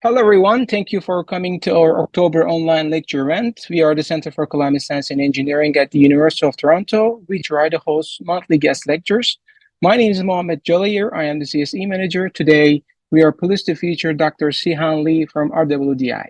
Hello, everyone. Thank you for coming to our October online lecture event. We are the Center for Climate Science and Engineering at the University of Toronto. We try to host monthly guest lectures. My name is Mohammed Jolier. I am the CSE manager. Today, we are pleased to feature Dr. Sihan Lee from RWDI.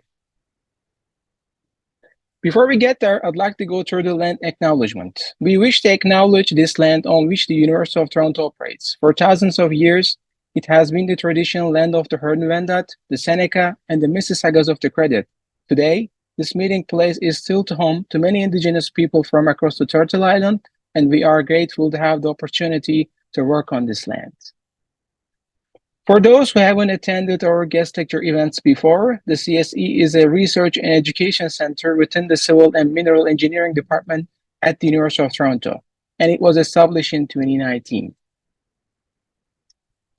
Before we get there, I'd like to go through the land acknowledgement. We wish to acknowledge this land on which the University of Toronto operates. For thousands of years, it has been the traditional land of the Huron-Wendat, the Seneca, and the Mississaugas of the Credit. Today, this meeting place is still home to many Indigenous people from across the Turtle Island, and we are grateful to have the opportunity to work on this land. For those who haven't attended our guest lecture events before, the CSE is a research and education center within the Civil and Mineral Engineering Department at the University of Toronto, and it was established in 2019.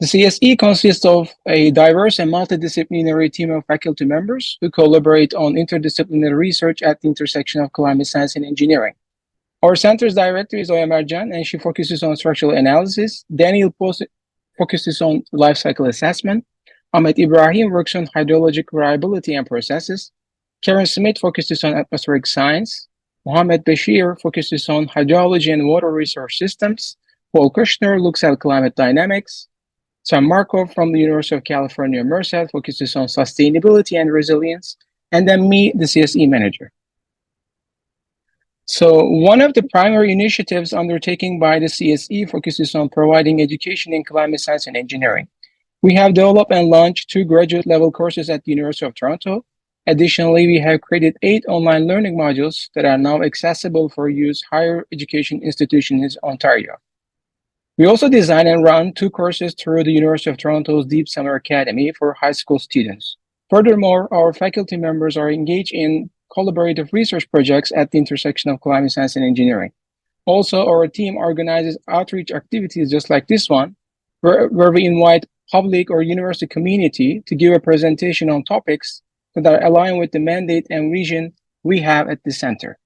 The CSE consists of a diverse and multidisciplinary team of faculty members who collaborate on interdisciplinary research at the intersection of climate science and engineering. Our center's director is Oyamar Jan, and she focuses on structural analysis. Daniel focuses on life cycle assessment. Ahmed Ibrahim works on hydrologic variability and processes. Karen Smith focuses on atmospheric science. Mohammed Bashir focuses on hydrology and water resource systems. Paul Kushner looks at climate dynamics. Sam Markov from the University of California, Merced focuses on sustainability and resilience. And then me, the CSE manager. So one of the primary initiatives undertaken by the CSE focuses on providing education in climate science and engineering. We have developed and launched 2 graduate level courses at the University of Toronto. Additionally, we have created 8 online learning modules that are now accessible for use higher education institutions in Ontario. We also design and run 2 courses through the University of Toronto's Deep Summer Academy for high school students. Furthermore, our faculty members are engaged in collaborative research projects at the intersection of climate science and engineering. Also, our team organizes outreach activities just like this one, where we invite public or university community to give a presentation on topics that are aligned with the mandate and vision we have at the center.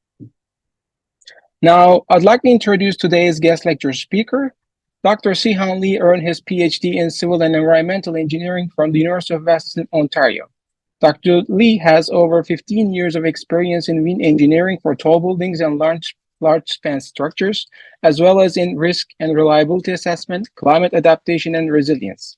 Now, I'd like to introduce today's guest lecture speaker. Dr. Sihan Lee earned his PhD in Civil and Environmental Engineering from the University of Western Ontario. Dr. Lee has over 15 years of experience in wind engineering for tall buildings and large span structures, as well as in risk and reliability assessment, climate adaptation, and resilience.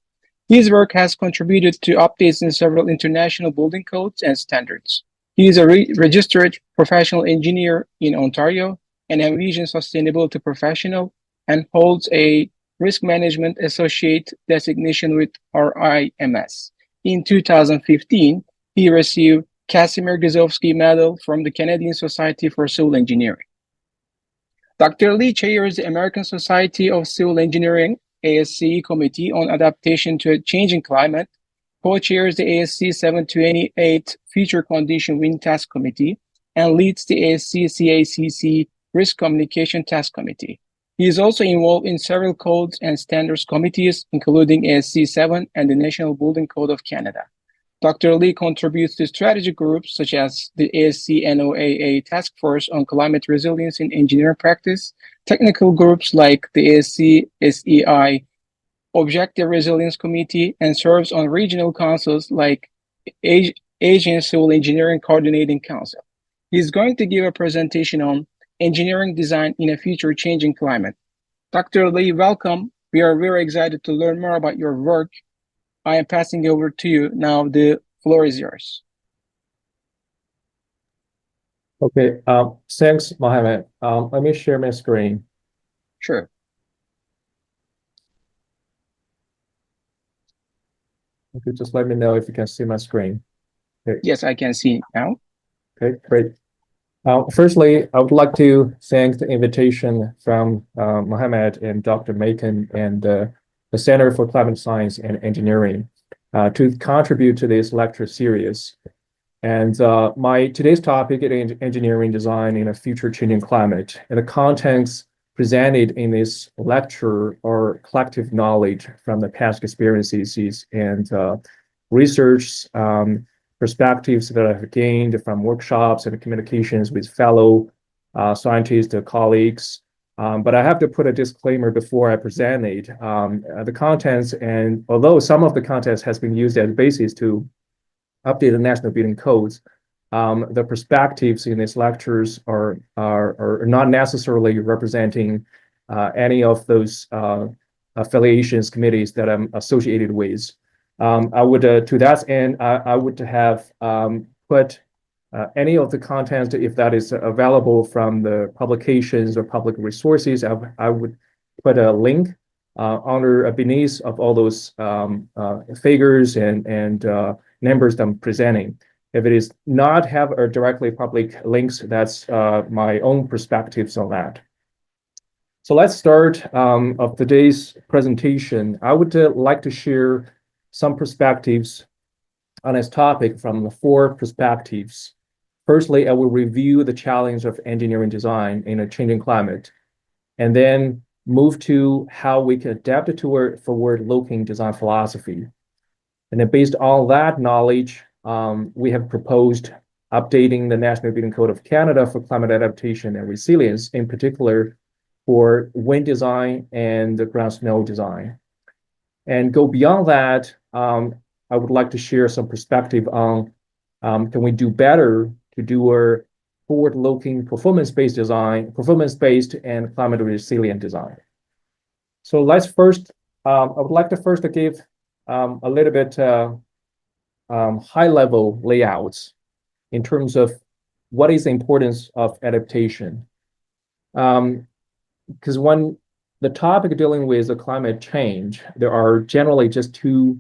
His work has contributed to updates in several international building codes and standards. He is a registered professional engineer in Ontario, an Envision sustainability professional, and holds a risk management associate designation with RIMS. In 2015, he received Casimir Gizovsky Medal from the Canadian Society for Civil Engineering. Dr. Lee chairs the American Society of Civil Engineering ASCE Committee on Adaptation to a Changing Climate, co-chairs the ASC 728 Future Condition Wind Task Committee, and leads the ASC CACC Risk Communication Task Committee. He is also involved in several codes and standards committees, including ASC 7 and the National Building Code of Canada. Dr. Lee contributes to strategy groups such as the ASC NOAA Task Force on Climate Resilience in Engineering Practice, technical groups like the ASC SEI Objective Resilience Committee, and serves on regional councils like Asian Civil Engineering Coordinating Council. He's going to give a presentation on engineering design in a future changing climate. Dr. Lee, welcome. We are very excited to learn more about your work. I am passing over to you now. The floor is yours. Okay, thanks, Mohammed. Let me share my screen. Sure. Okay, just let me know if you can see my screen. Okay. Yes, I can see now. Okay, great. Firstly, I would like to thank the invitation from Mohammed and Dr. Macon and the Center for Climate Science and Engineering to contribute to this lecture series. And my today's topic is engineering design in a future changing climate. And the contents presented in this lecture are collective knowledge from the past experiences and research perspectives that I've gained from workshops and communications with fellow scientists, colleagues. But I have to put a disclaimer before I present it. The contents, and although some of the contents has been used as basis to updated national building codes, the perspectives in these lectures are not necessarily representing any of those affiliations committees that I'm associated with. I would, to that end, I would have put any of the content, if that is available from the publications or public resources, I would put a link under beneath of all those figures and numbers that I'm presenting. If it is not have a directly public links, that's my own perspectives on that. So let's start of today's presentation. I would like to share some perspectives on this topic from the 4 perspectives. Firstly, I will review the challenge of engineering design in a changing climate, and then move to how we can adapt it to a forward-looking design philosophy. And then based on that knowledge, we have proposed updating the National Building Code of Canada for climate adaptation and resilience, in particular for wind design and the ground snow design. And go beyond that, I would like to share some perspective on can we do better to do a forward-looking performance-based design, performance-based and climate resilient design. So let's first, I would like to first give a little bit high-level layouts in terms of what is the importance of adaptation. Because when the topic dealing with the climate change, there are generally just 2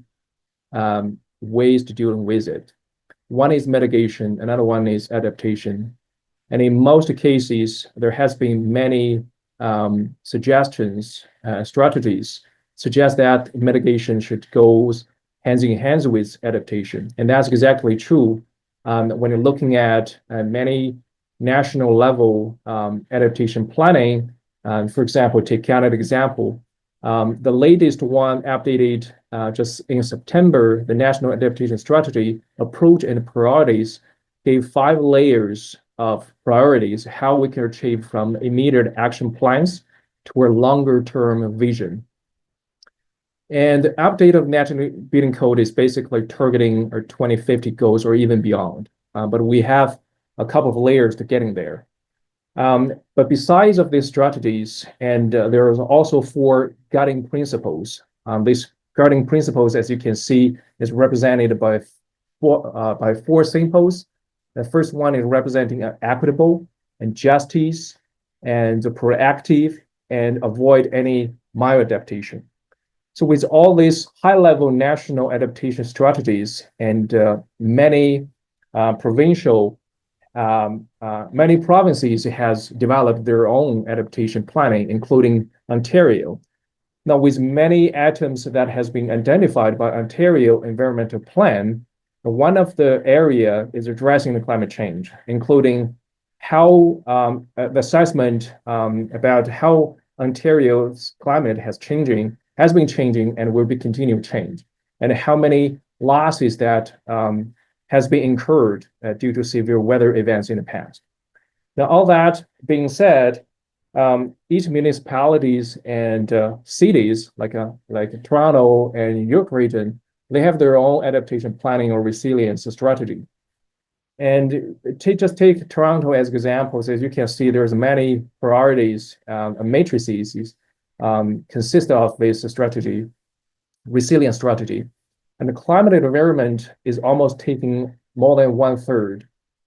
ways to deal with it. One is mitigation, another one is adaptation. And in most cases, there has been many suggestions, strategies suggest that mitigation should go hands in hands with adaptation. And that's exactly true when you're looking at many national level adaptation planning. For example, take Canada example. The latest one updated just in September, the National Adaptation Strategy approach and priorities gave 5 layers of priorities, how we can achieve from immediate action plans to a longer term vision. And the update of National Building Code is basically targeting our 2050 goals or even beyond. But we have a couple of layers to getting there. But besides of these strategies, and there is also 4 guiding principles. These guiding principles, as you can see, is represented by 4 symbols. The first one is representing equitable and justice and proactive and avoid any maladaptation. So with all these high-level national adaptation strategies and many provincial many provinces has developed their own adaptation planning, including Ontario. Now, with many items that has been identified by Ontario Environmental Plan, one of the area is addressing the climate change, including how the assessment about how Ontario's climate has been changing and will be continuing to change, and how many losses that has been incurred due to severe weather events in the past. Now, all that being said, each municipalities and cities like Toronto and York region, they have their own adaptation planning or resilience strategy. And just take Toronto as examples. As you can see, there's many priorities, matrices consist of this strategy, resilience strategy. And the climate and environment is almost taking more than 1/3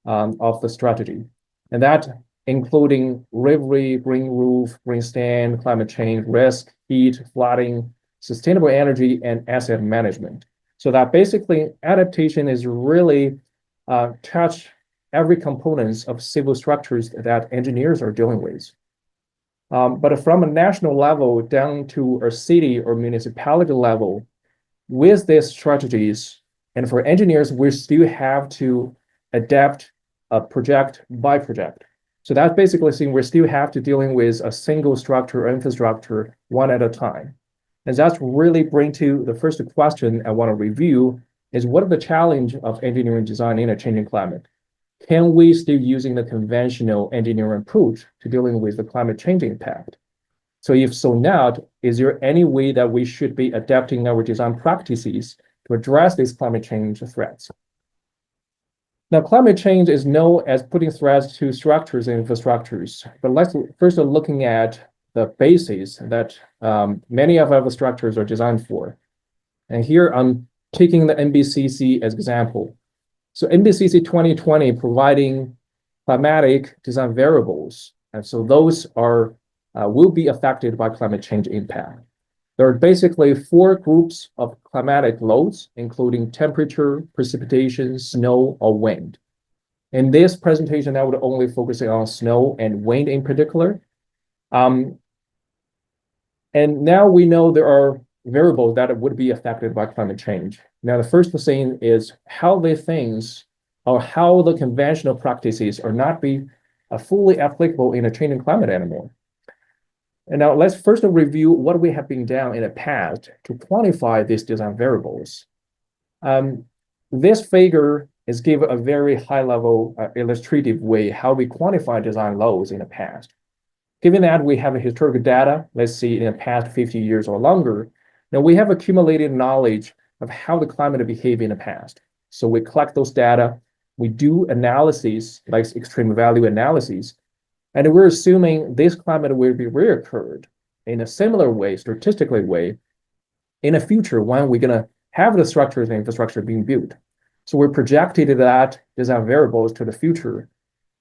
of the strategy. And that including rivery, green roof, green stand, climate change, risk, heat, flooding, sustainable energy, and asset management. So that basically adaptation is really touch every components of civil structures that engineers are dealing with. But from a national level down to a city or municipality level, with these strategies, and for engineers, we still have to adapt project by project. So that's basically saying we still have to dealing with a single structure or infrastructure one at a time. And that's really bring to the first question I want to review is what are the challenge of engineering design in a changing climate? Can we still using the conventional engineering approach to dealing with the climate change impact? So if so not, is there any way that we should be adapting our design practices to address these climate change threats? Now, climate change is known as putting threats to structures and infrastructures. But let's first looking at the bases that many of our structures are designed for. And here I'm taking the NBCC as example. So NBCC 2020 providing climatic design variables. And so those are will be affected by climate change impact. There are basically 4 groups of climatic loads, including temperature, precipitation, snow, or wind. In this presentation, I would only focus on snow and wind in particular. And now we know there are variables that would be affected by climate change. Now, the first thing is how the things or how the conventional practices are not be fully applicable in a changing climate anymore. And now let's first review what we have been done in the past to quantify these design variables. This figure is given a very high-level illustrative way how we quantify design loads in the past. Given that we have a historical data, let's see in the past 50 years or longer, now we have accumulated knowledge of how the climate behaved in the past. So we collect those data, we do analyses like extreme value analyses, and we're assuming this climate will be reoccurred in a similar way, statistically way, in the future when we're gonna have the structures and infrastructure being built. So we're projected that design variables to the future,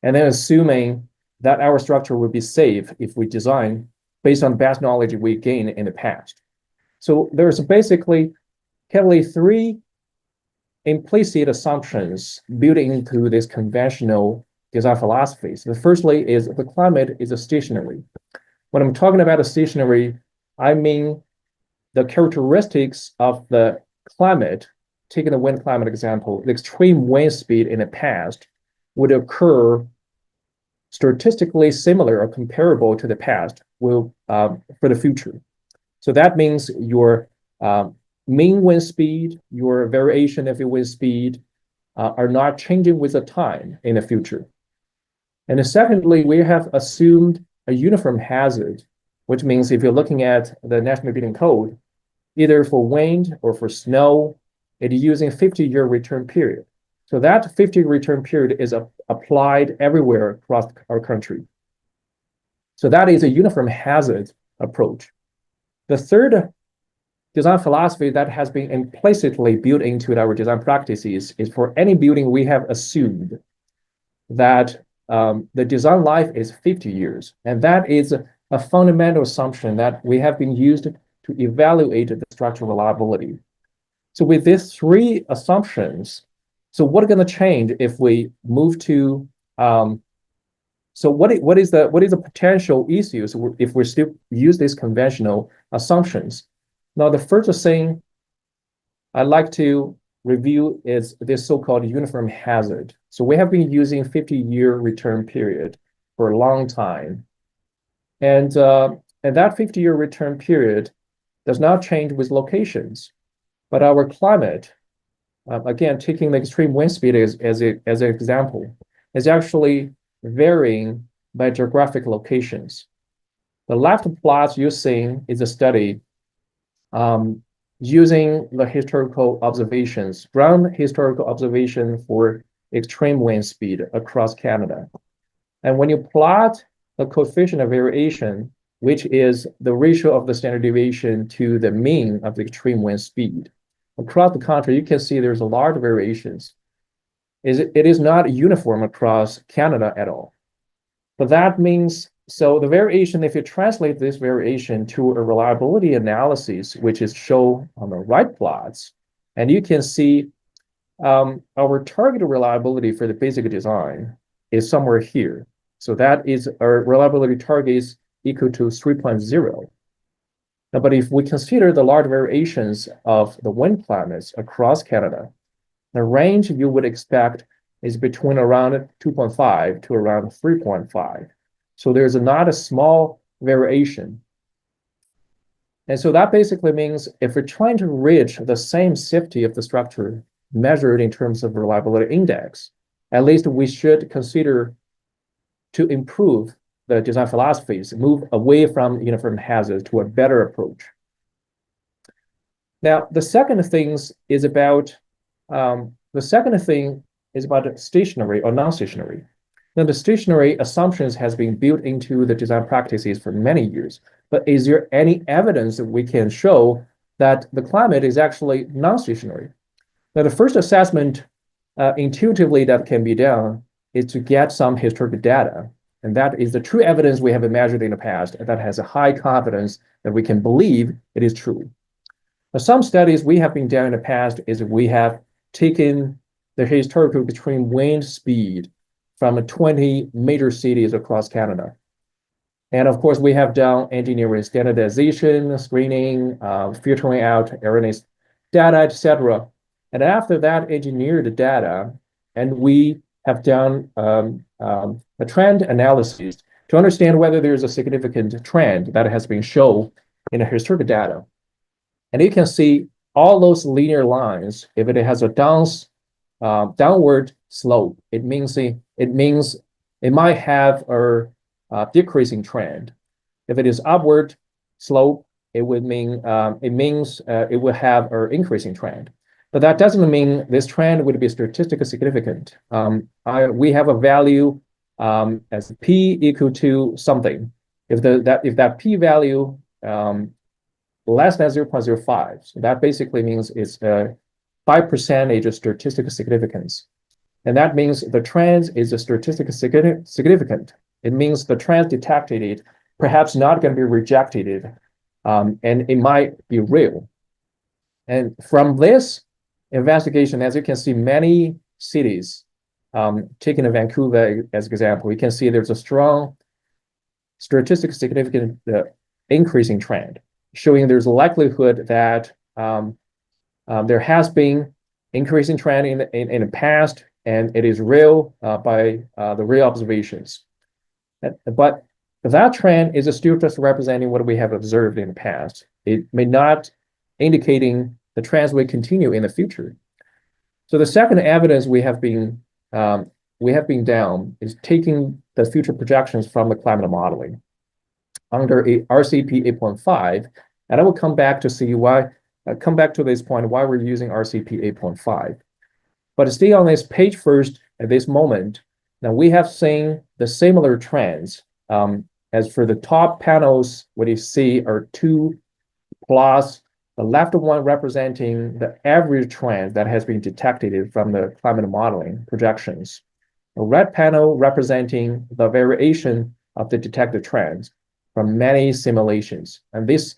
and then assuming that our structure will be safe if we design based on best knowledge we gained in the past. So there's basically heavily 3 implicit assumptions built into this conventional design philosophies. The firstly is the climate is stationary. When I'm talking about a stationary, I mean the characteristics of the climate, taking the wind climate example, the extreme wind speed in the past would occur statistically similar or comparable to the past will for the future. So that means your mean wind speed, your variation of your wind speed are not changing with the time in the future. And then secondly, we have assumed a uniform hazard, which means if you're looking at the National Building Code, either for wind or for snow, it is using a 50-year return period. So that 50-year return period is applied everywhere across our country. So that is a uniform hazard approach. The third design philosophy that has been implicitly built into our design practices is for any building we have assumed that the design life is 50 years. And that is a fundamental assumption that we have been used to evaluate the structural reliability. So with these 3 assumptions, so what's going to change if we move to, so what is the potential issues if we still use these conventional assumptions? Now, the first thing I'd like to review is this so-called uniform hazard. So we have been using 50-year return period for a long time. And that 50-year return period does not change with locations, but our climate, again, taking the extreme wind speed as an example, is actually varying by geographic locations. The left plot you're seeing is a study using the historical observations, ground historical observation for extreme wind speed across Canada. And when you plot the coefficient of variation, which is the ratio of the standard deviation to the mean of the extreme wind speed, across the country, you can see there's a large variations. It is not uniform across Canada at all. But that means, so the variation, if you translate this variation to a reliability analysis, which is shown on the right plots, and you can see our target reliability for the basic design is somewhere here. So that is our reliability target is equal to 3.0. Now, but if we consider the large variations of the wind climates across Canada, the range you would expect is between around 2.5 to around 3.5. So there's not a small variation. And so that basically means if we're trying to reach the same safety of the structure measured in terms of reliability index, at least we should consider to improve the design philosophies, move away from uniform hazards to a better approach. Now, the second thing is about, the second thing is about stationary or non-stationary. Now, the stationary assumptions has been built into the design practices for many years, but is there any evidence that we can show that the climate is actually non-stationary? Now, the first assessment intuitively that can be done is to get some historical data. And that is the true evidence we have measured in the past that has a high confidence that we can believe it is true. Now, some studies we have been done in the past is we have taken the historical extreme wind speed from 20 major cities across Canada. And of course, we have done engineering standardization, screening, filtering out erroneous data, etc. And after that engineered data, and we have done a trend analysis to understand whether there's a significant trend that has been shown in the historical data. And you can see all those linear lines, if it has a downward slope, it means it might have a decreasing trend. If it is upward slope, it would mean it will have an increasing trend. But that doesn't mean this trend would be statistically significant. We have a value as p equal to something. If that p value less than 0.05, so that basically means it's 5% of statistical significance. And that means the trend is a statistically significant. It means the trend detected it, perhaps not going to be rejected, and it might be real. And from this investigation, as you can see, many cities, taking Vancouver as an example, you can see there's a strong statistically significant increasing trend, showing there's a likelihood that there has been increasing trend in the past, and it is real by the real observations. But that trend is still just representing what we have observed in the past. It may not indicating the trends will continue in the future. So the second evidence we have been down is taking the future projections from the climate modeling under a RCP 8.5, and I will come back to see why. Come back to this point why we're using RCP 8.5. But stay on this page first at this moment. Now we have seen the similar trends. As for the top panels, what you see are two plots. The left one representing the average trend that has been detected from the climate modeling projections. The red panel representing the variation of the detected trends from many simulations. And these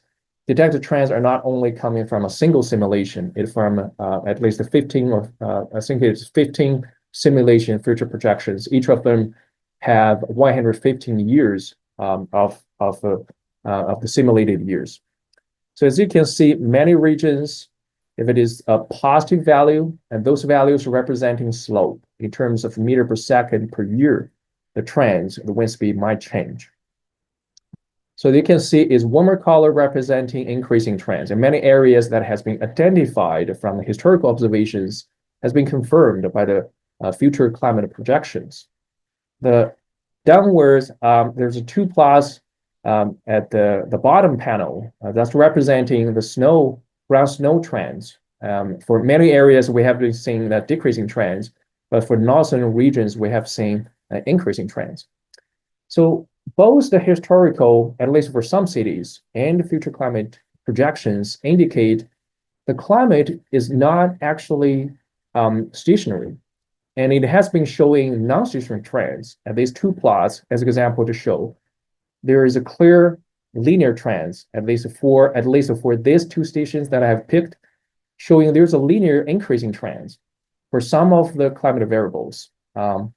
detected trends are not only coming from a single simulation, it's from at least 15 or I think it's 15 simulation future projections. Each of them have 115 years of the simulated years. So as you can see, many regions, if it is a positive value, and those values are representing slope in terms of meter per second per year, the trends, the wind speed might change. So you can see is warmer color representing increasing trends. In many areas that has been identified from the historical observations has been confirmed by the future climate projections. The downwards, there's a 2+ at the bottom panel. That's representing the ground snow trends. For many areas, we have been seeing that decreasing trends, but for northern regions, we have seen increasing trends. So both the historical, at least for some cities, and the future climate projections indicate the climate is not actually stationary. And it has been showing non-stationary trends, at these two plots as an example to show there is a clear linear trends, at least for these two stations that I have picked, showing there's a linear increasing trends for some of the climate variables. And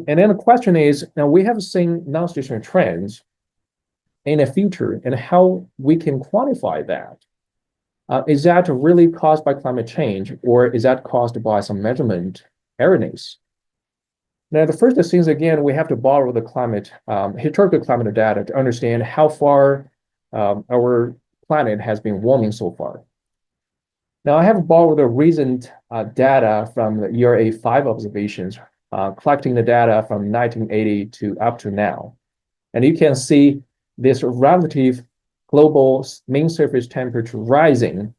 then the question is, now we have seen non-stationary trends in the future, and how we can quantify that. Is that really caused by climate change, or is that caused by some measurement erroneous? Now, the first thing again, we have to borrow the historical climate data to understand how far our planet has been warming so far. Now, I have borrowed the recent data from the ERA 5 observations, collecting the data from 1980 to up to now. And you can see this relative global mean surface temperature rising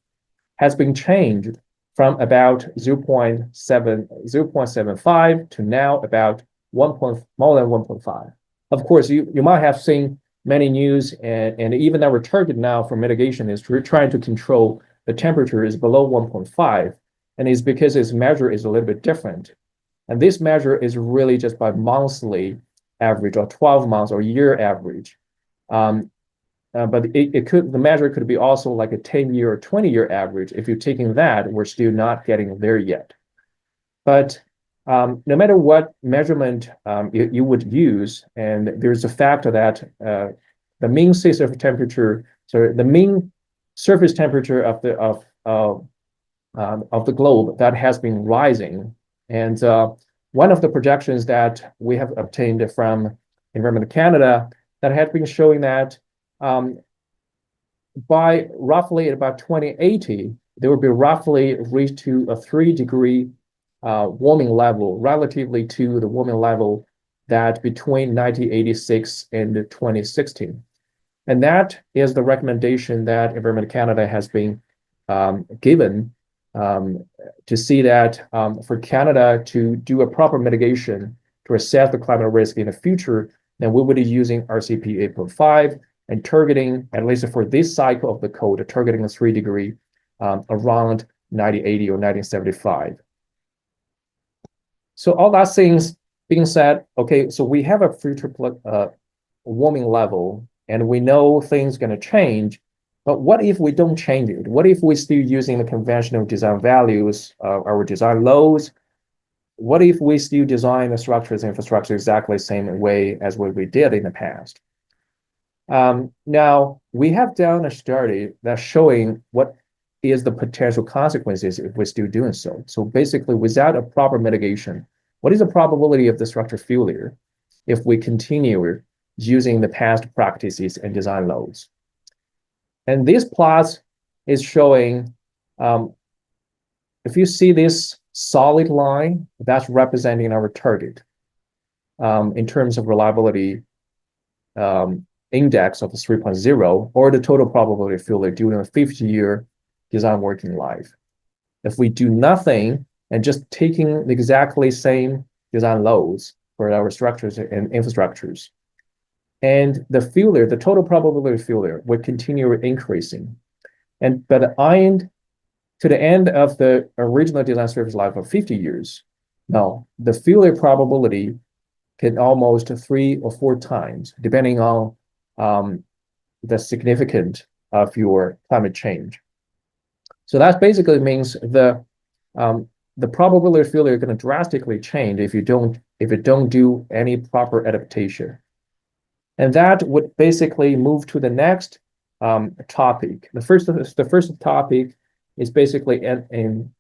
has been changed from about 0.75 to now about more than 1.5. Of course, you might have seen many news, and even our target now for mitigation is trying to control the temperature is below 1.5, and it's because its measure is a little bit different. And this measure is really just by monthly average or 12 months or year average. But the measure could be also like a 10-year or 20-year average. If you're taking that, we're still not getting there yet. But no matter what measurement you would use, and there's a fact that the mean sea surface temperature, so the mean surface temperature of the globe that has been rising, and one of the projections that we have obtained from Environment Canada that had been showing that by roughly about 2080, there will be roughly reached to a 3-degree warming level relatively to the warming level that between 1986 and 2016. And that is the recommendation that Environment Canada has been given to see that for Canada to do a proper mitigation to assess the climate risk in the future, then we would be using RCP 8.5 and targeting, at least for this cycle of the code, targeting a 3-degree around 1980 or 1975. So all that things being said, okay, so we have a future warming level, and we know things going to change. But what if we don't change it? What if we're still using the conventional design values, our design loads? What if we still design the structures and infrastructure exactly the same way as what we did in the past? Now, we have done a study that's showing what is the potential consequences if we're still doing so. So basically, without a proper mitigation, what is the probability of the structure failure if we continue using the past practices and design loads? And this plot is showing, if you see this solid line, that's representing our target in terms of reliability index of 3.0, or the total probability of failure during a 50-year design working life. If we do nothing and just taking the exactly same design loads for our structures and infrastructures, and the failure, the total probability of failure would continue increasing. And by the end, to the end of the original design service life of 50 years, now the failure probability can almost 3 or 4 times, depending on the significance of your climate change. So that basically means the probability of failure is going to drastically change if you don't do any proper adaptation. And that would basically move to the next topic. The first topic is basically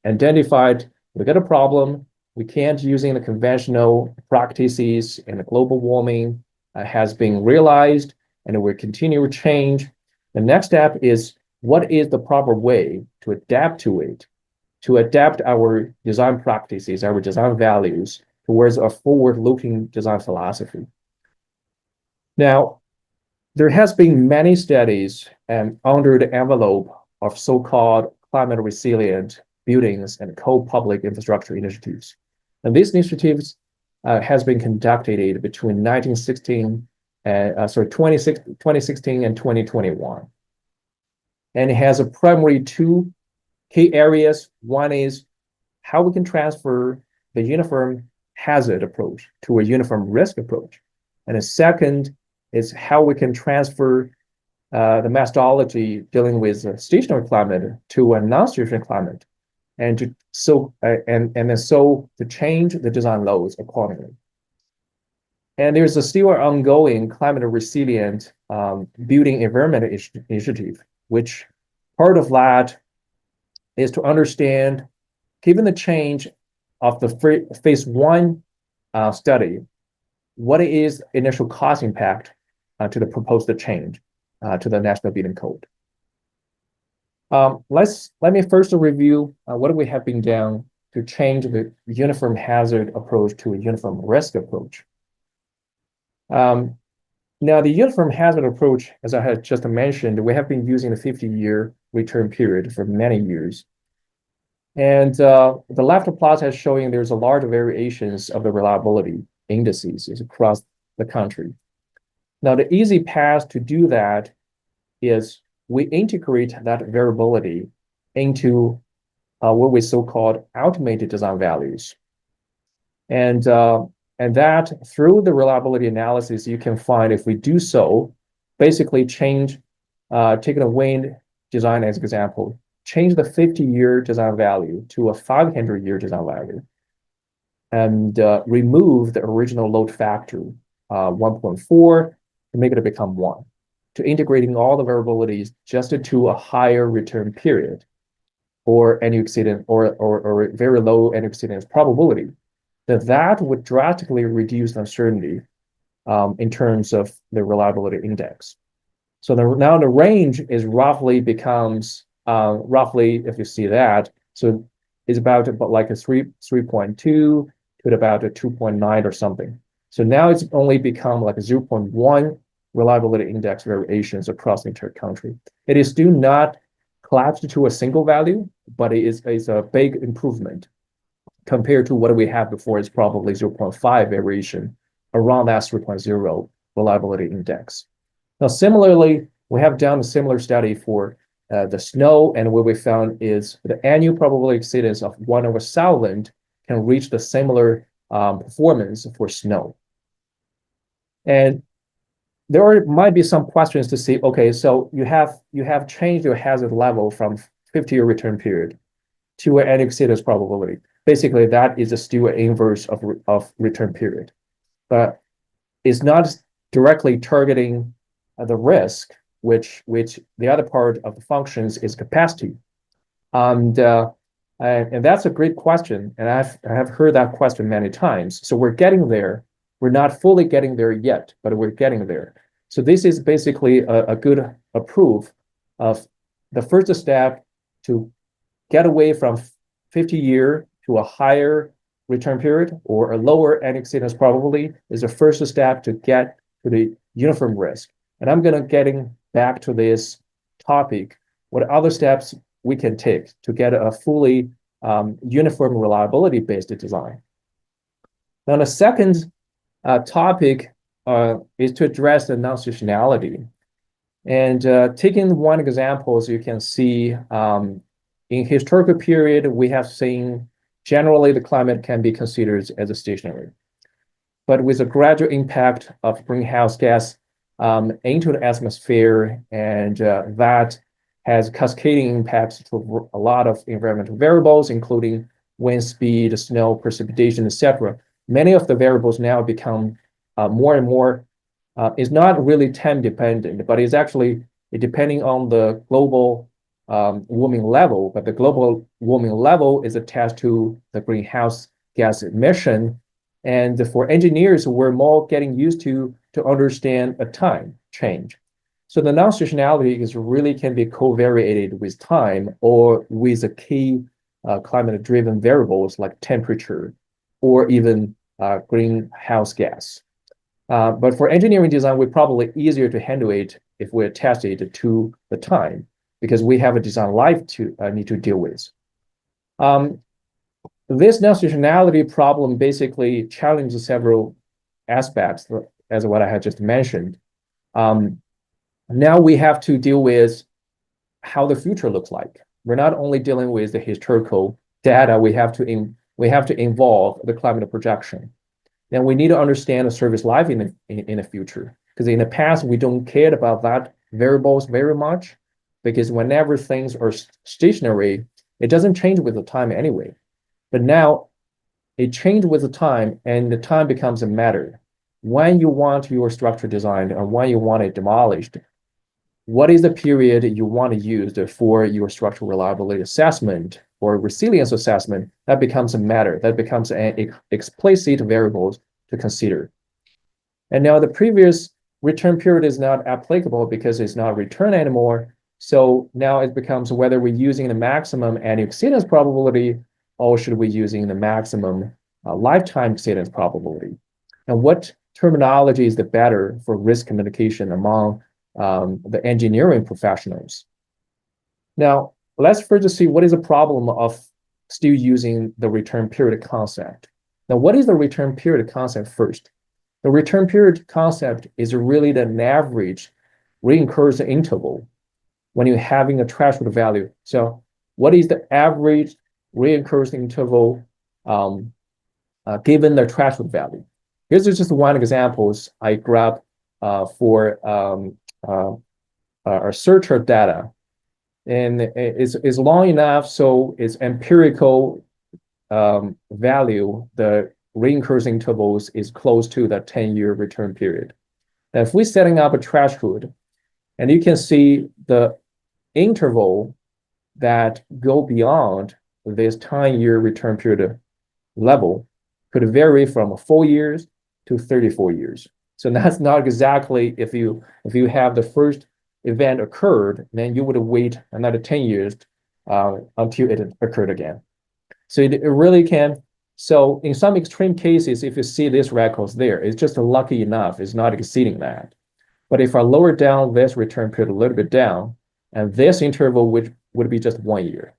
identified. We got a problem. We can't using the conventional practices, and the global warming has been realized, and it will continue to change. The next step is, what is the proper way to adapt to it, to adapt our design practices, our design values towards a forward-looking design philosophy. Now, there has been many studies under the envelope of so-called climate resilient buildings and co-public infrastructure initiatives. And these initiatives has been conducted between 2016 and 2021. And it has a primary 2 key areas. One is how we can transfer the uniform hazard approach to a uniform risk approach. And the second is how we can transfer the methodology dealing with stationary climate to a non-stationary climate, and to change the design loads accordingly. And there's a still ongoing climate resilient building environment initiative, which part of that is to understand, given the change of the phase 1 study, what is initial cost impact to the proposed change to the National Building Code. Let me first review what we have been done to change the uniform hazard approach to a uniform risk approach. Now, the uniform hazard approach, as I had just mentioned, we have been using the 50-year return period for many years. And the left plot is showing there's a large variations of the reliability indices across the country. Now, the easy path to do that is we integrate that variability into what we so-called automated design values. And that through the reliability analysis, you can find if we do so, basically taking a wind design as example, change the 50-year design value to a 500-year design value, and remove the original load factor, 1.4, to make it become 1, to integrating all the variabilities just to a higher return period or antioxidant or very low antioxidant probability, that would drastically reduce the uncertainty in terms of the reliability index. So now the range is roughly becomes roughly, if you see that, so it's about like a 3.2 to about a 2.9 or something. So now it's only become like a 0.1 reliability index variations across the entire country. It is still not collapsed to a single value, but it is a big improvement compared to what we had before. It's probably 0.5 variation around that 3.0 reliability index. Now, similarly, we have done a similar study for the snow, and what we found is the annual probability exceedance of 1/1000 can reach the similar performance for snow. And there might be some questions to see, okay, so you have changed your hazard level from 50-year return period to an annual exceedance probability. Basically, that is still an inverse of return period, but it's not directly targeting the risk, which the other part of the functions is capacity. And that's a great question, and I have heard that question many times. So we're getting there. We're not fully getting there yet, but we're getting there. So this is basically a good proof of the first step to get away from 50-year to a higher return period or a lower antioxidant probability is the first step to get to the uniform risk. And I'm going to getting back to this topic, what other steps we can take to get a fully uniform reliability-based design. Now, the second topic is to address the non-stationarity. And taking one example, as you can see, in historical period, we have seen generally the climate can be considered as a stationary. But with a gradual impact of greenhouse gas into the atmosphere, and that has cascading impacts to a lot of environmental variables, including wind speed, snow, precipitation, etc. Many of the variables now become more and more, is not really time dependent, but it's actually depending on the global warming level, but the global warming level is attached to the greenhouse gas emission. And for engineers, we're more getting used to understand a time change. So the non-stationarity is really can be covariated with time or with a key climate-driven variables like temperature or even greenhouse gas. But for engineering design, we're probably easier to handle it if we attach it to the time, because we have a design life to need to deal with. This non-stationarity problem basically challenges several aspects, as what I had just mentioned. Now we have to deal with how the future looks like. We're not only dealing with the historical data, we have to involve the climate projection. Then we need to understand the service life in the future, because in the past we don't care about that variables very much, because whenever things are stationary, it doesn't change with the time anyway. But now it changes with the time, and the time becomes a matter. When you want your structure designed and when you want it demolished, what is the period you want to use for your structural reliability assessment or resilience assessment? That becomes a matter. That becomes an explicit variable to consider. And now the previous return period is not applicable because it's not return anymore. So now it becomes whether we're using the maximum annual exceedance probability or should we using the maximum lifetime exceedance probability. And what terminology is the better for risk communication among the engineering professionals? Now, let's first see what is the problem of still using the return period concept. Now, what is the return period concept first? The return period concept is really the average recursive interval when you're having a threshold value. So what is the average recursive interval given the threshold value? Here's just one example I grabbed for our searcher data. And it's long enough, so it's empirical value, the recursive intervals is close to the 10-year return period. Now, if we're setting up a threshold, and you can see the interval that go beyond this 10-year return period level could vary from 4 years to 34 years. So that's not exactly if you have the first event occurred, then you would wait another 10 years until it occurred again. So it really can. So in some extreme cases, if you see these records there, it's just lucky enough, it's not exceeding that. But if I lower down this return period a little bit down, and this interval would be just 1 year.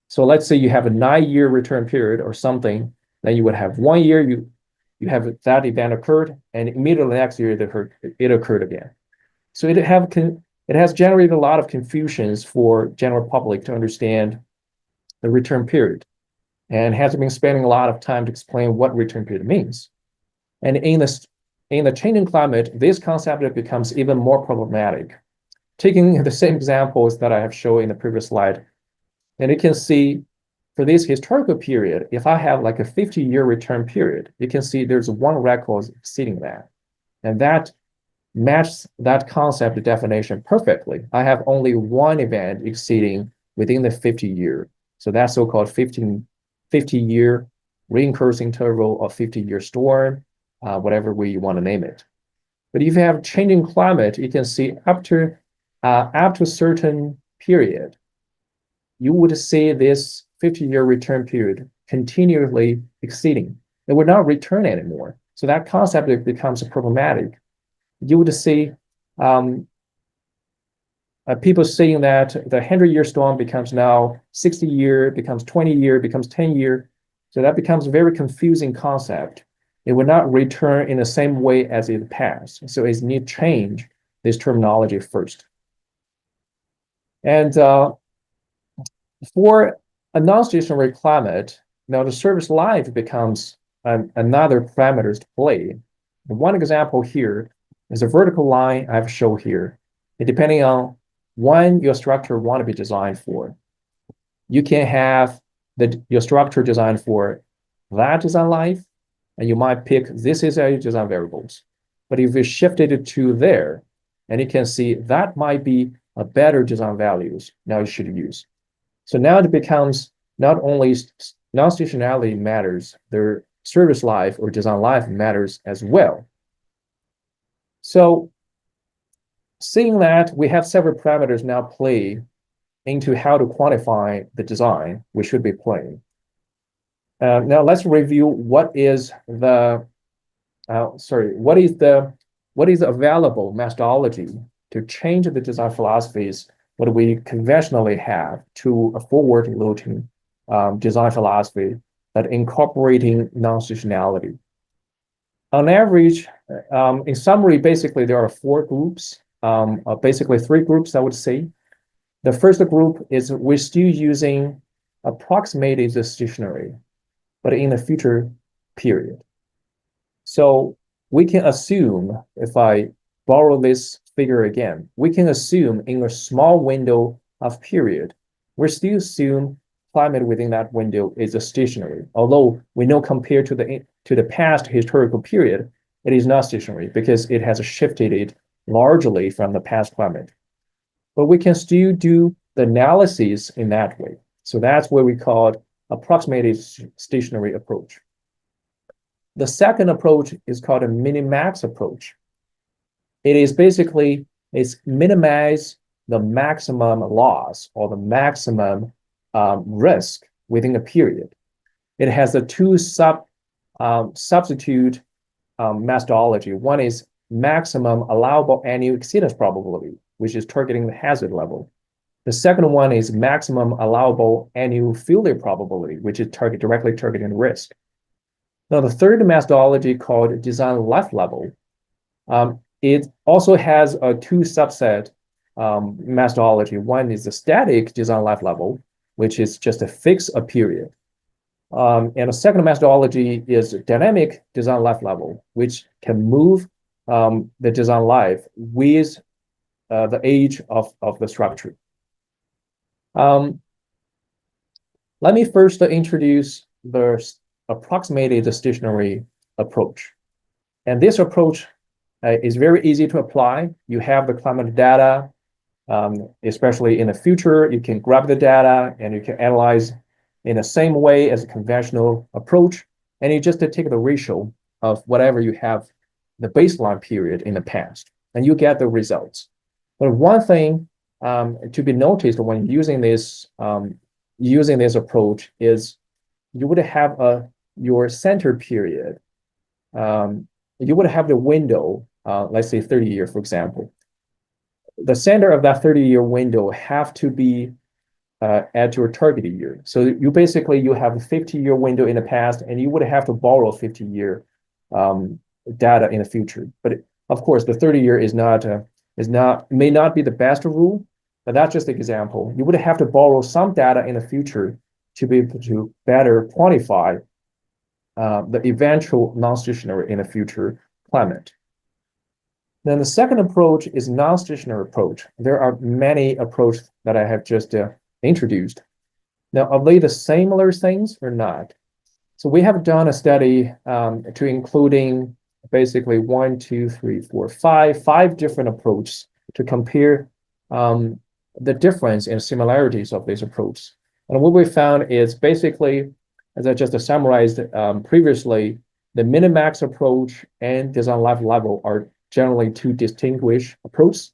So let's say you have a 9-year return period or something, then you would have 1 year, you have that event occurred, and immediately next year it occurred again. So it has generated a lot of confusions for general public to understand the return period, and has been spending a lot of time to explain what return period means. And in the changing climate, this concept becomes even more problematic. Taking the same examples that I have shown in the previous slide, and you can see for this historical period, if I have like a 50-year return period, you can see there's one record exceeding that. And that matches that concept definition perfectly. I have only one event exceeding within the 50-year. So that's so-called 50-year recursive interval or 50-year storm, whatever way you want to name it. But if you have changing climate, you can see after a certain period, you would see this 50-year return period continually exceeding. It would not return anymore. So that concept becomes problematic. You would see people saying that the 100-year storm becomes now 60-year, becomes 20-year, becomes 10-year. So that becomes a very confusing concept. It will not return in the same way as in the past. So it needs to change this terminology first. And for a non-stationary climate, now the service life becomes another parameter to play. One example here is a vertical line I've shown here. And depending on when your structure want to be designed for, you can have your structure designed for that design life, and you might pick this is your design variables. But if you shifted it to there, and you can see that might be a better design values now you should use. So now it becomes not only non-stationarity matters, their service life or design life matters as well. So seeing that we have several parameters now play into how to quantify the design we should be playing. Now let's review what is the available methodology to change the design philosophies what we conventionally have to a forward-looking design philosophy that incorporating non-stationality. On average, in summary, basically there are 4 groups, basically 3 groups I would say. The first group is we're still using approximated stationary, but in the future period. So we can assume, if I borrow this figure again, we can assume in a small window of period, we still assume climate within that window is a stationary. Although we know compared to the past historical period, it is not stationary because it has shifted it largely from the past climate. But we can still do the analysis in that way. So that's what we call approximated stationary approach. The second approach is called a minimax approach. It is basically, it's minimize the maximum loss or the maximum risk within a period. It has the 2 substitute methodology. One is maximum allowable annual exceedance probability, which is targeting the hazard level. The second one is maximum allowable annual failure probability, which is directly targeting risk. Now, the third methodology called design life level, it also has two subset methodology. One is the static design life level, which is just a fix a period. And the second methodology is dynamic design life level, which can move the design life with the age of the structure. Let me first introduce the approximated stationary approach. And this approach is very easy to apply. You have the climate data, especially in the future, you can grab the data and you can analyze in the same way as a conventional approach. And you just take the ratio of whatever you have the baseline period in the past, and you get the results. But one thing to be noticed when using this approach is you would have your center period. You would have the window, let's say 30 years, for example. The center of that 30-year window have to be at your target year. So you have a 50-year window in the past, and you would have to borrow 50-year data in the future. But of course, the 30-year may not be the best rule, but that's just an example. You would have to borrow some data in the future to be able to better quantify the eventual non-stationary in the future climate. Then the second approach is non-stationary approach. There are many approaches that I have just introduced. Now, are they the similar things or not? So we have done a study to including basically 1, 2, 3, 4, 5 different approaches to compare the difference and similarities of this approach. And what we found is basically, as I just summarized previously, the minimax approach and design life level are generally two distinguished approaches.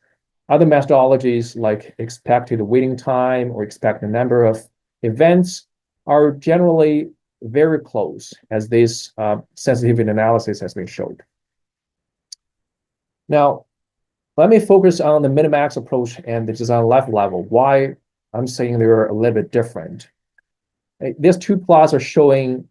Other methodologies like expected waiting time or expected number of events are generally very close, as this sensitivity analysis has been showed. Now, let me focus on the minimax approach and the design life level. Why I'm saying they're a little bit different. These two plots are showing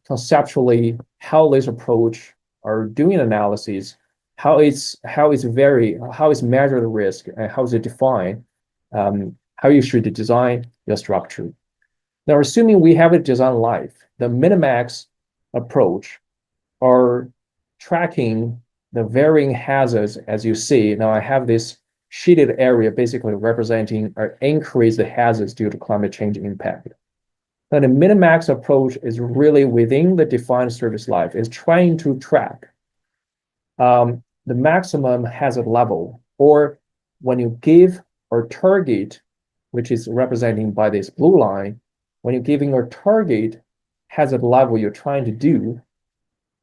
conceptually how this approach are doing analysis, how it's measured the risk, and how is it defined, how you should design your structure. Now, assuming we have a design life, the minimax approach are tracking the varying hazards as you see. Now I have this shaded area basically representing or increase the hazards due to climate change impact. Now the minimax approach is really within the defined service life, is trying to track the maximum hazard level, or when you give or target, which is representing by this blue line, when you're giving a target hazard level you're trying to do,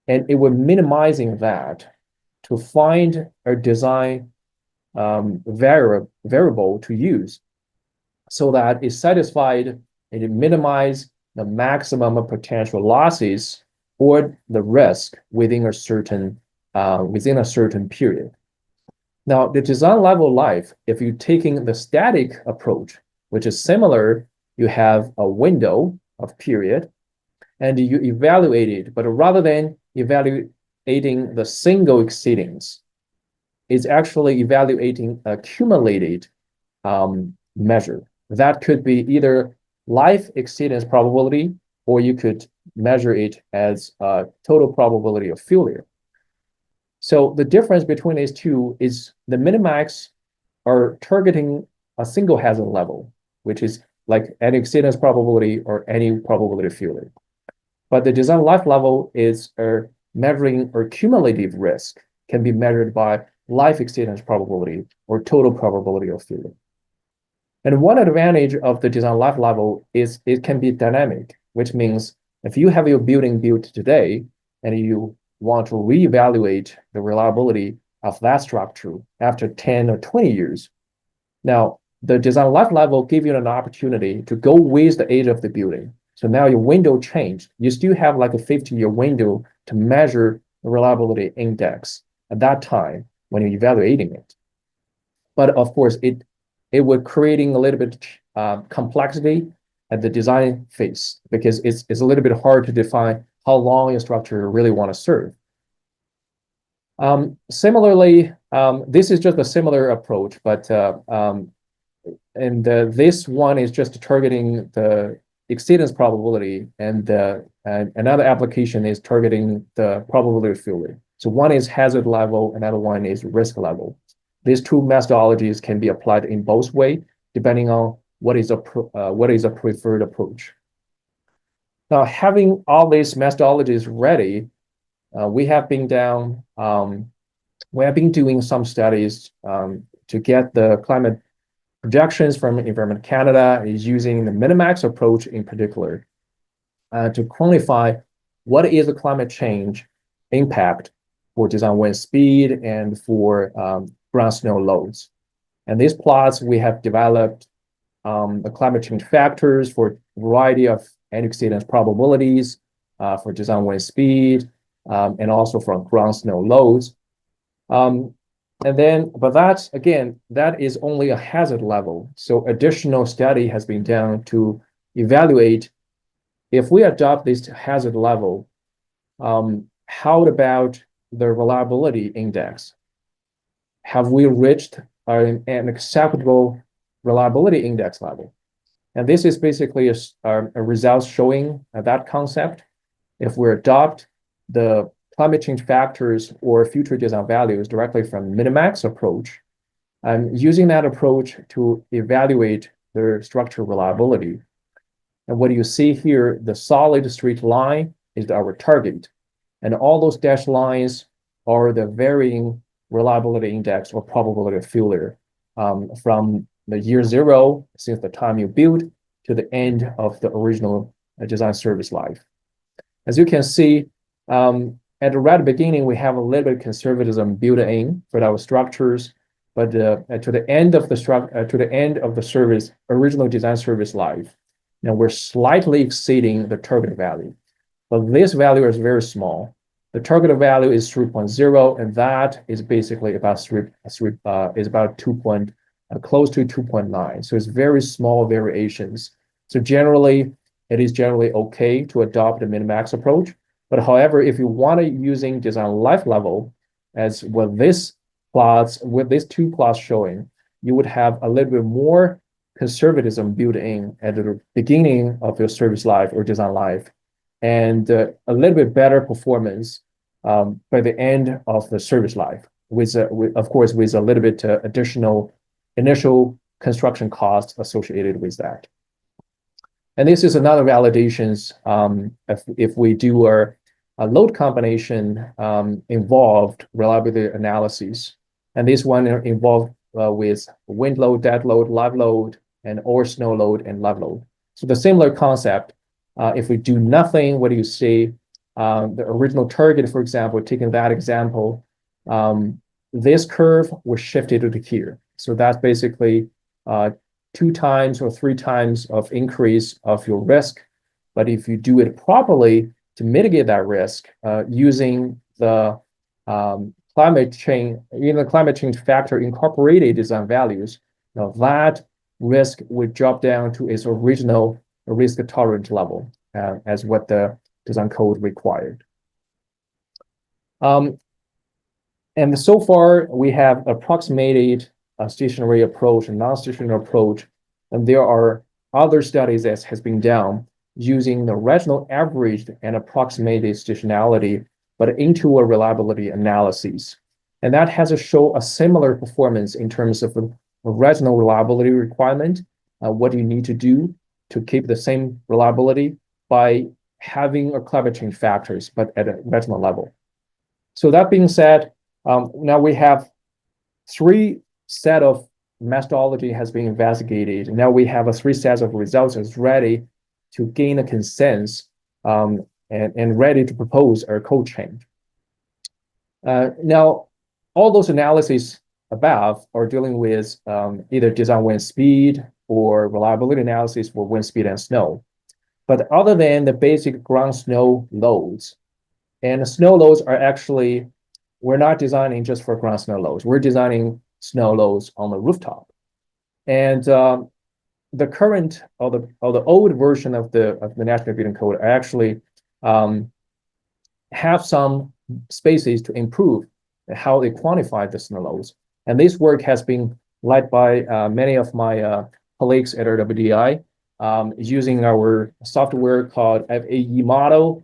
and it will minimizing that to find or design variable to use so that it's satisfied and it minimize the maximum potential losses or the risk within a certain period. Now, the design level life, if you're taking the static approach, which is similar, you have a window of period and you evaluate it, but rather than evaluating the single exceedings, it's actually evaluating accumulated measure. That could be either life exceedance probability, or you could measure it as total probability of failure. So the difference between these two is the minimax are targeting a single hazard level, which is like any exceedance probability or any probability of failure. But the design life level is measuring or cumulative risk, can be measured by life exceedance probability or total probability of failure. And one advantage of the design life level is it can be dynamic, which means if you have your building built today and you want to reevaluate the reliability of that structure after 10 or 20 years, now the design life level gives you an opportunity to go with the age of the building. So now your window changed. You still have like a 50-year window to measure the reliability index at that time when you're evaluating it. But of course, it it would creating a little bit complexity at the design phase because it's a little bit hard to define how long a structure you really want to serve. Similarly, this is just a similar approach, but this one is just targeting the exceedance probability, and another application is targeting the probability of failure. So one is hazard level, another one is risk level. These two methodologies can be applied in both ways, depending on what is a preferred approach. Now, having all these methodologies ready, we have been doing some studies to get the climate projections from Environment Canada, is using the Minimax approach in particular to quantify what is the climate change impact for design wind speed and for ground snow loads. And these plots, we have developed the climate change factors for a variety of antecedent probabilities for design wind speed and also for ground snow loads. But that's, again, that is only a hazard level. So additional study has been done to evaluate if we adopt this hazard level, how about the reliability index? Have we reached an acceptable reliability index level? And this is basically a result showing that concept. If we adopt the climate change factors or future design values directly from Minimax approach, and using that approach to evaluate their structural reliability. And what you see here, the solid straight line is our target. And all those dashed lines are the varying reliability index or probability of failure from the year zero, since the time you build, to the end of the original design service life. As you can see, at the right beginning, we have a little bit of conservatism built in for our structures, but to the end of the service, original design service life, now we're slightly exceeding the target value, but this value is very small. The target value is 3.0, and that is basically about close to 2.9. So it's very small variations. So generally, it is generally okay to adopt the Minimax approach. But however, if you want to using design life level, as with these two plots showing, you would have a little bit more conservatism built in at the beginning of your service life or design life, and a little bit better performance by the end of the service life, of course, with a little bit additional initial construction costs associated with that. And this is another validations if we do a load combination involved reliability analysis. And this one involved with wind load, dead load, live load, and or snow load and live load. So the similar concept, if we do nothing, what do you see? The original target, for example, taking that example, this curve was shifted to here. So that's basically 2 times or 3 times of increase of your risk. But if you do it properly to mitigate that risk using the climate change factor incorporated design values, now that risk would drop down to its original risk tolerant level as what the design code required. And so far, we have approximated a stationary approach and non-stationary approach, and there are other studies that has been done using the regional averaged and approximated stationality, but into a reliability analysis. And that has to show a similar performance in terms of a regional reliability requirement. What do you need to do to keep the same reliability by having a climate change factors, but at a regional level. So that being said, now we have 3 set of methodology has been investigated. Now we have 3 sets of results is ready to gain a consensus and ready to propose our code change. Now, all those analyses above are dealing with either design wind speed or reliability analysis for wind speed and snow. But other than the basic ground snow loads, and the snow loads are actually, we're not designing just for ground snow loads. We're designing snow loads on the rooftop. And the current or the old version of the National Building Code actually have some spaces to improve how they quantify the snow loads. And this work has been led by many of my colleagues at RWDI using our software called FAE model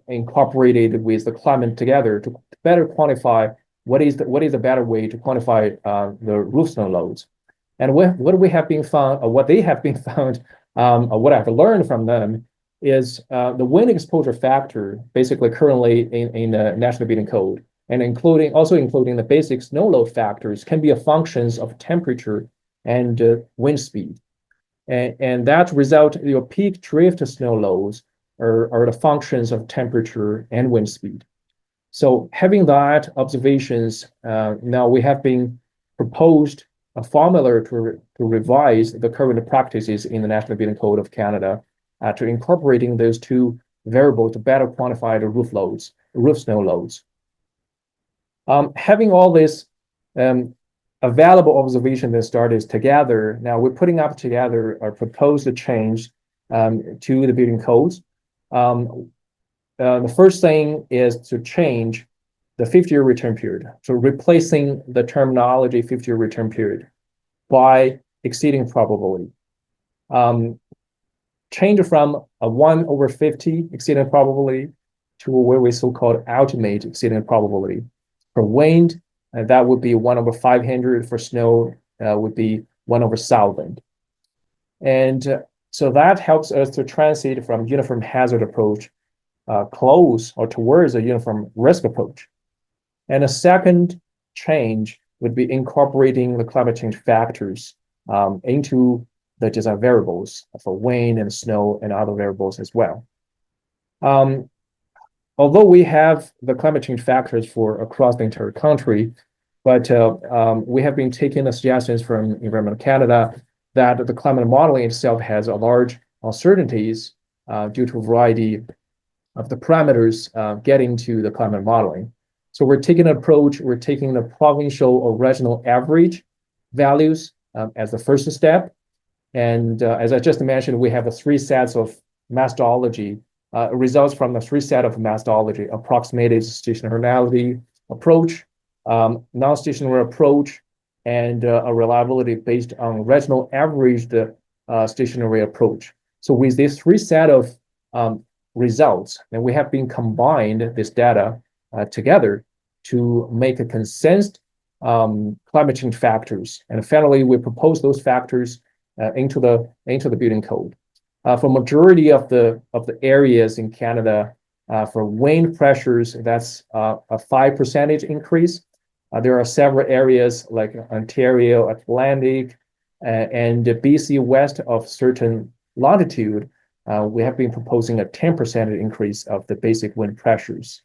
incorporated with the climate together to better quantify what is the better way to quantify the roof snow loads. And what we have been found, or what they have been found, or what I've learned from them is the wind exposure factor, basically currently in the National Building Code, and including the basic snow load factors, can be a functions of temperature and wind speed. And that result, your peak drift snow loads are the functions of temperature and wind speed. So having that observations, now we have been proposed a formula to revise the current practices in the National Building Code of Canada to incorporating those two variables to better quantify the roof snow loads. Having all this available observation that started together, now we're putting up together a proposed change to the building codes. The first thing is to change the 50-year return period. So replacing the terminology 50-year return period by exceeding probability. Change from a 1/50 exceeding probability to what we so-called ultimate exceeding probability. For wind, that would be 1/500. For snow, would be 1/1000. And so that helps us to transit from uniform hazard approach close or towards a uniform risk approach. And a second change would be incorporating the climate change factors into the design variables for wind and snow and other variables as well. Although we have the climate change factors for across the entire country, but we have been taking the suggestions from Environment Canada that the climate modeling itself has a large uncertainties due to a variety of the parameters getting to the climate modeling. So we're taking an approach, we're taking the provincial or regional average values as the first step. And as I just mentioned, we have 3 sets of methodology, results from the 3 sets of methodology: approximated stationarity approach, non-stationary approach, and a reliability based on regional averaged stationary approach. So with these 3 sets of results, and we have been combined this data together to make a consensus climate change factors. And finally, we propose those factors into the building code. For majority of the areas in Canada, for wind pressures, that's a 5% increase. There are several areas like Ontario, Atlantic, and BC west of certain latitude. We have been proposing a 10% increase of the basic wind pressures.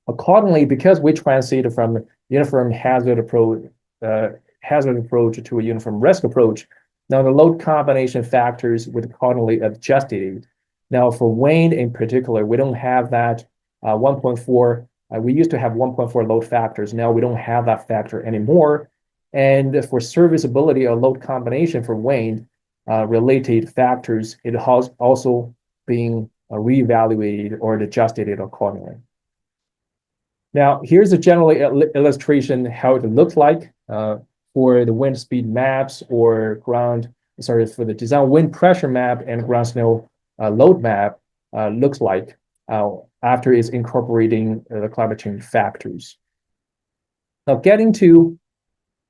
Accordingly, because we transited from uniform hazard approach to a uniform risk approach, now the load combination factors would accordingly adjusted. Now for wind in particular, we don't have that 1.4. We used to have 1.4 load factors. Now we don't have that factor anymore. And for serviceability or load combination for wind related factors, it has also been reevaluated or adjusted accordingly. Now, here's a general illustration how it looks like for the wind speed maps or for the design wind pressure map and ground snow load map looks like after it's incorporating the climate change factors. Now, getting to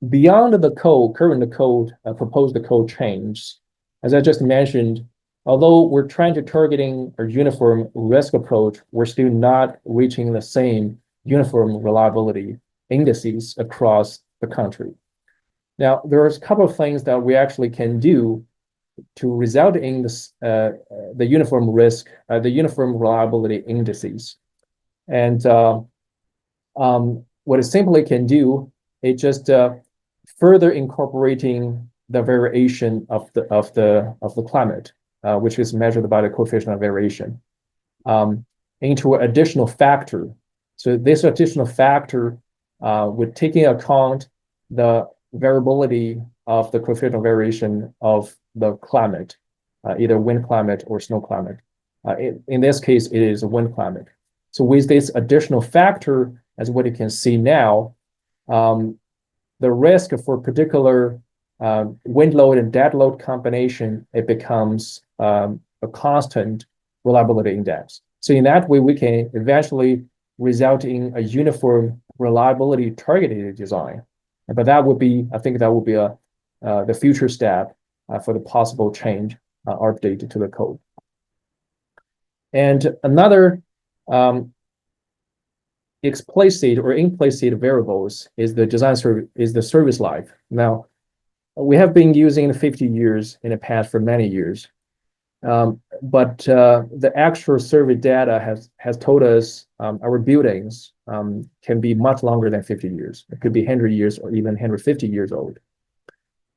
beyond the code, proposed code change, as I just mentioned, although we're trying to targeting a uniform risk approach, we're still not reaching the same uniform reliability indices across the country. Now, there's a couple of things that we actually can do to result in this, the uniform risk, the uniform reliability indices. And what it simply can do, it just further incorporating the variation of the climate, which is measured by the coefficient of variation, into an additional factor. So this additional factor would take into account the variability of the coefficient of variation of the climate, either wind climate or snow climate. In this case, it is a wind climate. So with this additional factor, as what you can see now, the risk for particular wind load and dead load combination, it becomes a constant reliability index. So in that way, we can eventually result in a uniform reliability targeted design. But that would be, I think that would be the future step for the possible change update to the code. And another explicit or implicit variables is the service life. Now, we have been using 50 years in the past for many years, but the actual survey data has told us our buildings can be much longer than 50 years. It could be 100 years or even 150 years old.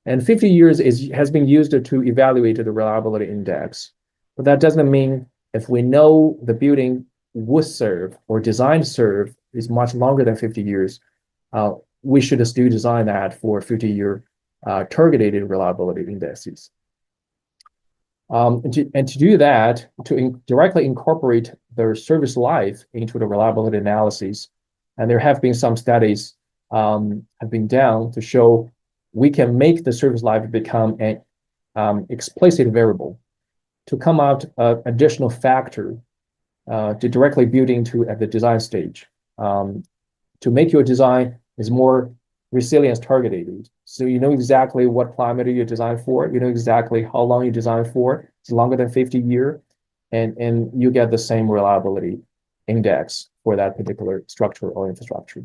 And 50 years has been used to evaluate the reliability index. But that doesn't mean if we know the building would serve or designed to serve is much longer than 50 years, we should still design that for 50-year targeted reliability indexes. And to do that, to directly incorporate their service life into the reliability analysis, and there have been some studies have been done to show we can make the service life become an explicit variable to come out additional factor to directly build into at the design stage to make your design is more resilience targeted. So you know exactly what climate you design for, you know exactly how long you design for, it's longer than 50 years, and you get the same reliability index for that particular structure or infrastructure.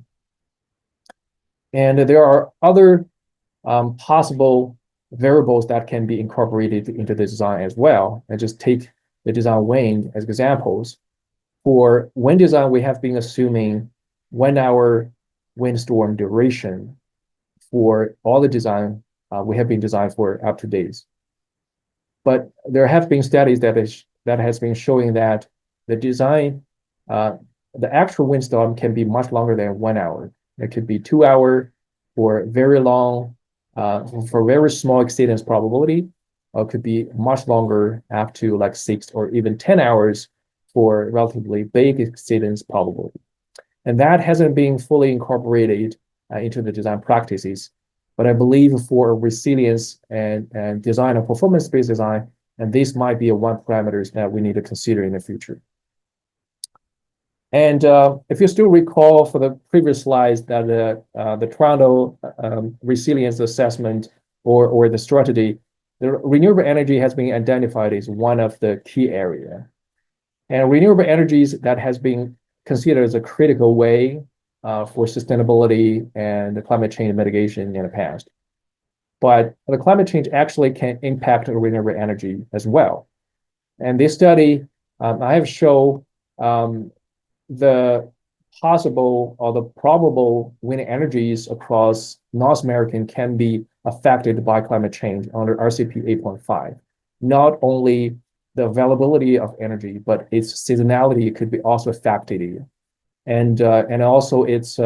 And there are other possible variables that can be incorporated into the design as well. And just take the design wind as examples. For wind design, we have been assuming 1 hour windstorm duration for all the design we have been designed for up to days. But there have been studies that has been showing that the design, the actual windstorm can be much longer than 1 hour. It could be 2 hours for very long, for very small exceedance probability, or it could be much longer, up to like 6 or even 10 hours for relatively big exceedance probability. And that hasn't been fully incorporated into the design practices. But I believe for resilience and design of performance-based design, and this might be one parameters that we need to consider in the future. And if you still recall for the previous slides that the Toronto resilience assessment or the strategy, the renewable energy has been identified as one of the key area. And renewable energies that has been considered as a critical way for sustainability and climate change mitigation in the past. But the climate change actually can impact renewable energy as well. And this study, I have shown the possible or the probable wind energies across North America can be affected by climate change under RCP 8.5. Not only the availability of energy, but its seasonality could be also affected. And also its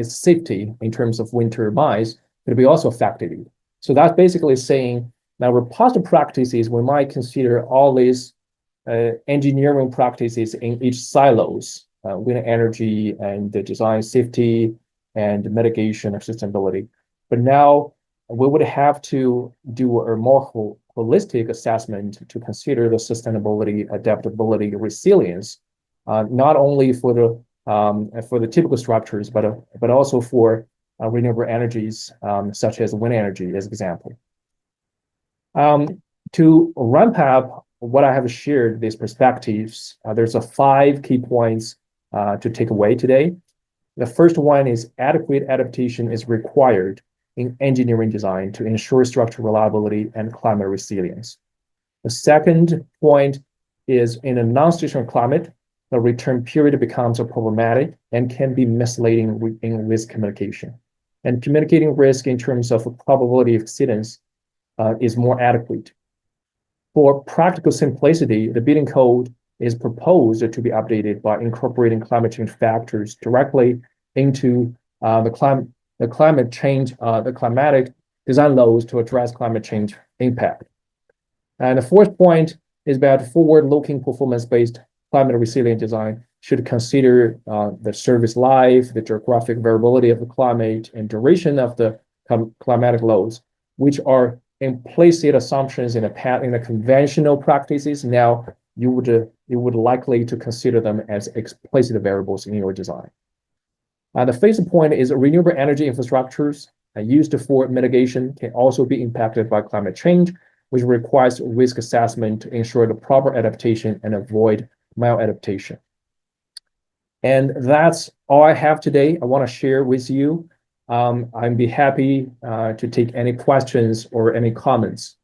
safety in terms of wind turbines could be also affected. So that's basically saying now for past practices, we might consider all these engineering practices in each silos, wind energy and the design safety and mitigation of sustainability. But now we would have to do a more holistic assessment to consider the sustainability, adaptability, resilience, not only for the typical structures, but also for renewable energies such as wind energy, as example. To ramp up what I have shared, these perspectives, there's 5 key points to take away today. The first one is adequate adaptation is required in engineering design to ensure structural reliability and climate resilience. The second point is in a non-stationary climate, the return period becomes problematic and can be misleading in risk communication. And communicating risk in terms of probability of exceedance is more adequate. For practical simplicity, the building code is proposed to be updated by incorporating climate change factors directly into the the climate change, the climatic design laws to address climate change impact. And the fourth point is about forward-looking performance-based climate resilient design should consider the service life, the geographic variability of the climate, and duration of the climatic loads, which are implicit assumptions in the conventional practices. Now you would likely to consider them as explicit variables in your design. The fifth point is renewable energy infrastructures used for mitigation can also be impacted by climate change, which requires risk assessment to ensure the proper adaptation and avoid maladaptation. And that's all I have today. I want to share with you. I'd be happy to take any questions or any comments.